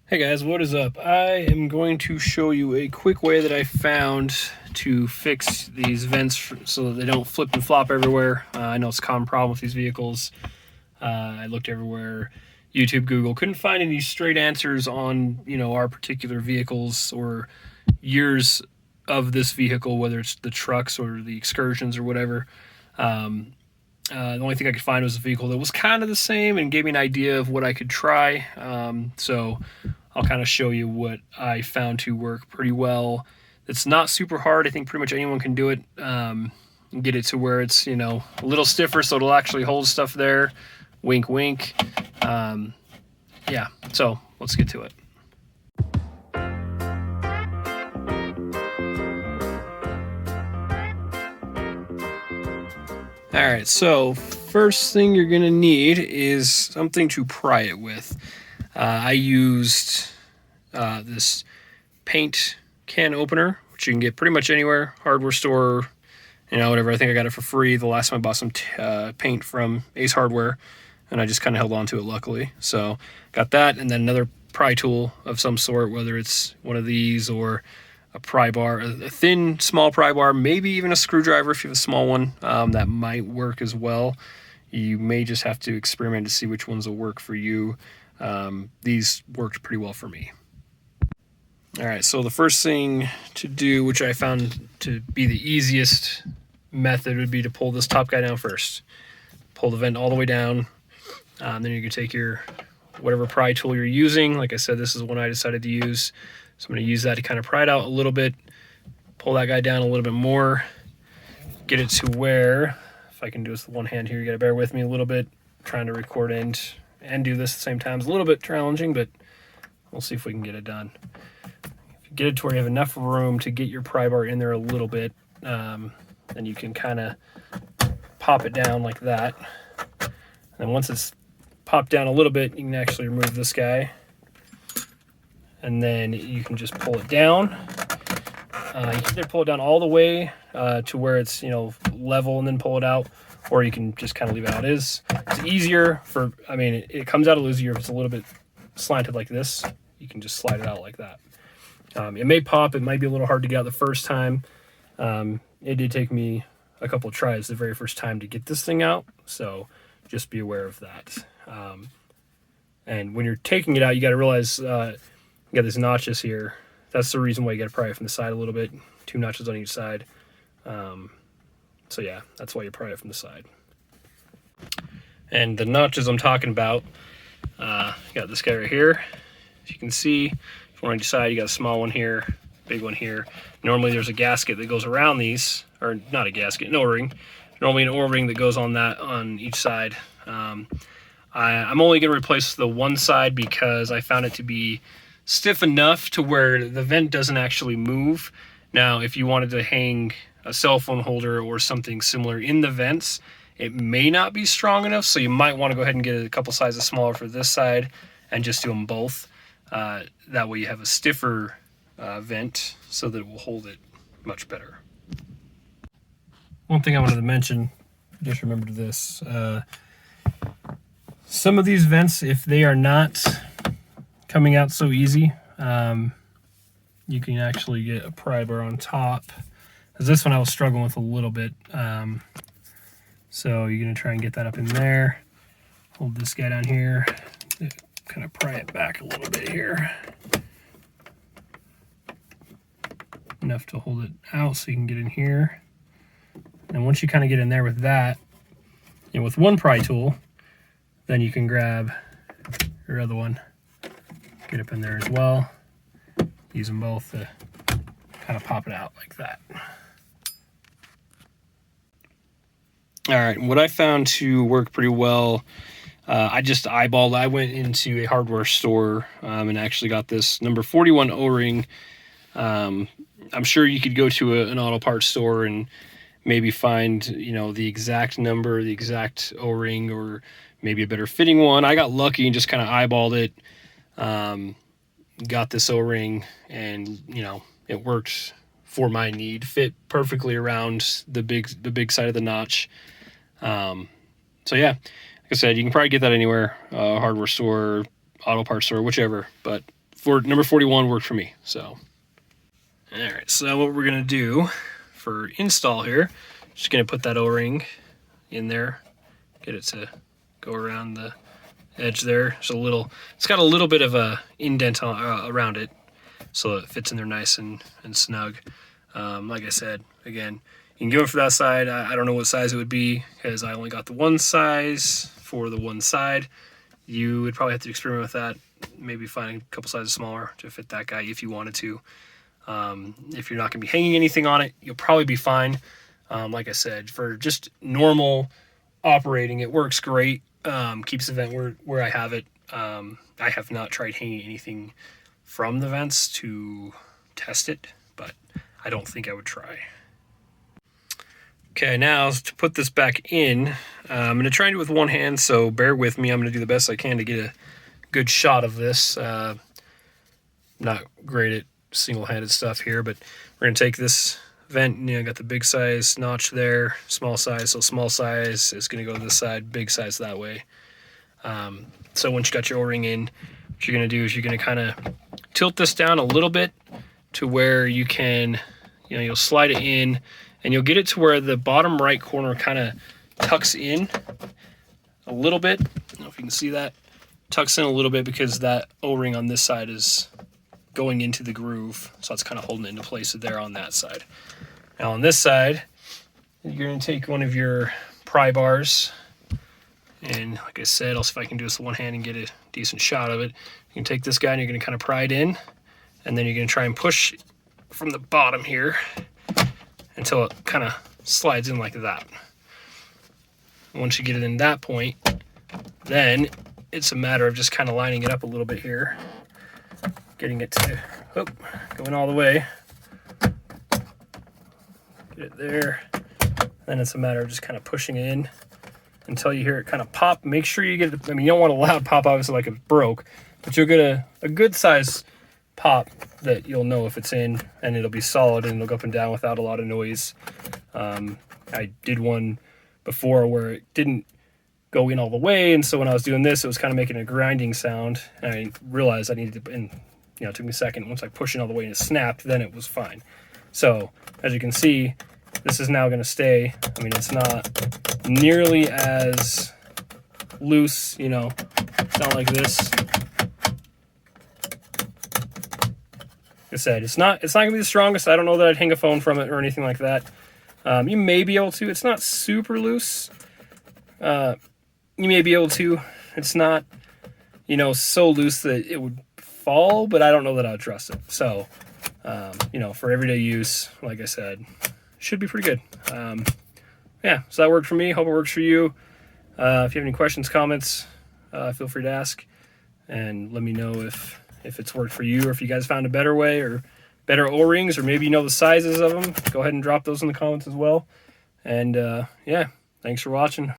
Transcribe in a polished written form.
Hey guys, what is up? I am going to show you a quick way that I found to fix these vents so that they don't flip and flop everywhere. I know it's a common problem with these vehicles. I looked everywhere, YouTube, Google, couldn't find any straight answers on, our particular vehicles or years of this vehicle, whether it's the trucks or the excursions or whatever. The only thing I could find was a vehicle that was kind of the same and gave me an idea of what I could try. So I'll kind of show you what I found to work pretty well. It's not super hard. I think pretty much anyone can do it. Get it to where it's, a little stiffer so it'll actually hold stuff there. Wink, wink. Yeah, so let's get to it. All right, so first thing you're gonna need is something to pry it with. I used this paint can opener, which you can get pretty much anywhere, hardware store, whatever. I think I got it for free the last time I bought some paint from Ace Hardware, and I just kind of held on to it luckily. So got that, and then another pry tool of some sort, whether it's one of these or a pry bar, a thin, small pry bar, maybe even a screwdriver if you have a small one. That might work as well. You may just have to experiment to see which ones will work for you. These worked pretty well for me. All right, so the first thing to do, which I found to be the easiest method, would be to pull this top guy down first. Pull the vent all the way down. Then you can take your whatever pry tool you're using. Like I said, this is one I decided to use. So I'm going to use that to kind of pry it out a little bit, pull that guy down a little bit more, get it to where, if I can do this with one hand here, you got to bear with me a little bit. Trying to record and do this at the same time is a little bit challenging, but we'll see if we can get it done. If you get it to where you have enough room to get your pry bar in there a little bit, then you can kind of pop it down like that. And once it's popped down a little bit, you can actually remove this guy. And then you can just pull it down. You can either pull it down all the way to where it's level and then pull it out, or you can just kind of leave it how it is. It's easier for, it comes out a little easier if it's a little bit slanted like this. You can just slide it out like that. It may pop. It might be a little hard to get out the first time. It did take me a couple of tries the very first time to get this thing out, so just be aware of that. And when you're taking it out, you got to realize you got these notches here. That's the reason why you got to pry it from the side a little bit. 2 notches on each side. So yeah, that's why you pry it from the side. And the notches I'm talking about, got this guy right here. As you can see, if you want to decide, you got a small one here, big one here. Normally there's a gasket that goes around these, or not a gasket, an O-ring. Normally an O-ring that goes on that on each side. I'm only going to replace the one side because I found it to be stiff enough to where the vent doesn't actually move. Now, if you wanted to hang a cell phone holder or something similar in the vents, it may not be strong enough, so you might want to go ahead and get a couple sizes smaller for this side and just do them both. That way you have a stiffer vent so that it will hold it much better. One thing I wanted to mention, just remembered this, some of these vents, if they are not coming out so easy, you can actually get a pry bar on top. As this one I was struggling with a little bit. So you're going to try and get that up in there. Hold this guy down here. Kind of pry it back a little bit here. Enough to hold it out so you can get in here. And once you kind of get in there with that, with one pry tool, then you can grab your other one, get up in there as well. Use them both to kind of pop it out like that. All right, what I found to work pretty well, I just eyeballed. I went into a hardware store and actually got this number 41 O-ring. I'm sure you could go to an auto parts store and maybe find, the exact number, the exact O-ring, or maybe a better fitting one. I got lucky and just kind of eyeballed it. Got this O-ring, and it worked for my need. Fit perfectly around the big side of the notch. So yeah, like I said, you can probably get that anywhere, hardware store, auto parts store, whichever. But for number 41 worked for me. So, all right. So what we're gonna do for install here, just gonna put that O-ring in there, get it to go around the edge there. It's got a little bit of a indent around it, so it fits in there nice and snug. Like I said, again, you can go for that side. I don't know what size it would be because I only got the one size for the one side. You would probably have to experiment with that. Maybe find a couple sizes smaller to fit that guy if you wanted to. If you're not going to be hanging anything on it, you'll probably be fine. Like I said, for just normal operating, it works great. Keeps the vent where I have it. I have not tried hanging anything from the vents to test it, but I don't think I would try. Okay, now to put this back in, I'm going to try and do it with one hand, so bear with me. I'm going to do the best I can to get a good shot of this. Not great at single-handed stuff here, but we're going to take this vent, got the big size notch there, small size, so small size is going to go to this side, big size that way. So once you got your O-ring in, what you're going to do is you're going to kind of tilt this down a little bit to where you can, you'll slide it in, and you'll get it to where the bottom right corner kind of tucks in a little bit. I don't know if you can see that. Tucks in a little bit because that O-ring on this side is going into the groove, so it's kind of holding it into place there on that side. Now on this side, you're going to take one of your pry bars, and like I said, I'll see if I can do this with one hand and get a decent shot of it. You can take this guy and you're going to kind of pry it in, and then you're going to try and push from the bottom here until it kind of slides in like that. Once you get it in that point, then it's a matter of just kind of lining it up a little bit here, getting it to going all the way. Get it there. Then it's a matter of just kind of pushing it in until you hear it kind of pop. Make sure you get it, you don't want a loud pop, obviously, like it broke, but you'll get a good size pop that you'll know if it's in, and it'll be solid and it'll go up and down without a lot of noise. I did one before where it didn't go in all the way, and so when I was doing this, it was kind of making a grinding sound, and I realized I needed to, and it took me a second. Once I pushed it all the way and it snapped, then it was fine. So as you can see, this is now going to stay. It's not nearly as loose, it's not like this. Like I said, it's not going to be the strongest. I don't know that I'd hang a phone from it or anything like that. You may be able to. It's not super loose. You may be able to. It's not, so loose that it would fall, but I don't know that I'd trust it. So, for everyday use, like I said, should be pretty good. So that worked for me. Hope it works for you. If you have any questions, comments, feel free to ask, and let me know if it's worked for you, or if you guys found a better way or better O-rings, or maybe the sizes of them. Go ahead and drop those in the comments as well. And thanks for watching.